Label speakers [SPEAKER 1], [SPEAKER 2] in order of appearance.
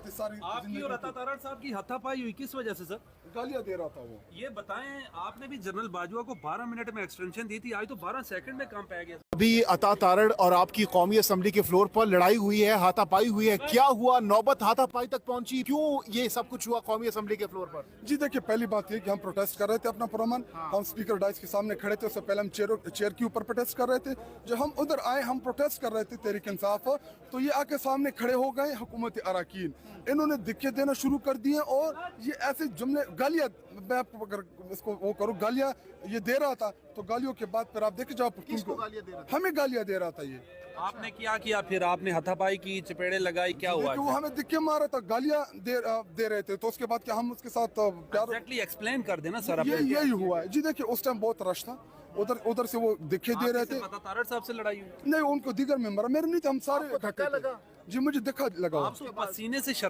[SPEAKER 1] थी सारी
[SPEAKER 2] आपकी और अता तारड़ साहब की हाथापाई हुई किस वजह से सर?
[SPEAKER 1] गालियां दे रहा था वो।
[SPEAKER 2] ये बताएं, आपने भी जनरल बाजवा को 12 मिनट में एक्सटेंशन दी थी, आज तो 12 सेकंड में काम पै गया।
[SPEAKER 3] अभी अता तारड़ और आपकी कौमी असम्बली के फ्लोर पर लड़ाई हुई है, हाथापाई हुई है, क्या हुआ? नौबत हाथापाई तक पहुंची, क्यों ये सब कुछ हुआ कौमी असम्बली के फ्लोर पर?
[SPEAKER 1] जी देखिए, पहली बात ये कि हम प्रोटेस्ट कर रहे थे अपना पुरअमन। हम स्पीकर डाइस के सामने खड़े थे, उससे पहले हम चेयर के ऊपर प्रोटेस्ट कर रहे थे। जब हम उधर आए, हम प्रोटेस्ट कर रहे थे तहरीक इंसाफ, तो ये आके सामने खड़े हो गए हुकूमत अराकीन। इन्होंने दिक्कत देना शुरू कर दिए और ये ऐसे जुमले, गालियां, मैं अगर इसको वो करूँ, गालियां ये दे रहा था। तो गालियों के बाद फिर आप देखे जाओ, हमें गालियां दे रहा था ये।
[SPEAKER 2] आपने क्या किया फिर? आपने हाथापाई की, चपेड़े लगाई, क्या हुआ?
[SPEAKER 1] वो हमें दिक्कत मार रहा था, गालियां दे रहे थे। तो उसके बाद क्या हम उसके साथ प्यार,
[SPEAKER 2] एग्जैक्टली एक्सप्लेन कर देना सर।
[SPEAKER 1] यही हुआ है। जी देखिए, उस टाइम बहुत रश था, उधर से वो दिखे दे रहे थे।
[SPEAKER 2] अता तारड़ साहब से लड़ाई हुई?
[SPEAKER 1] नहीं, उनको दीगर मेंबर, मेरे नहीं थे, हम सारे इकट्ठे थे। जी मुझे दिखा लगा।
[SPEAKER 2] आपको पसीने से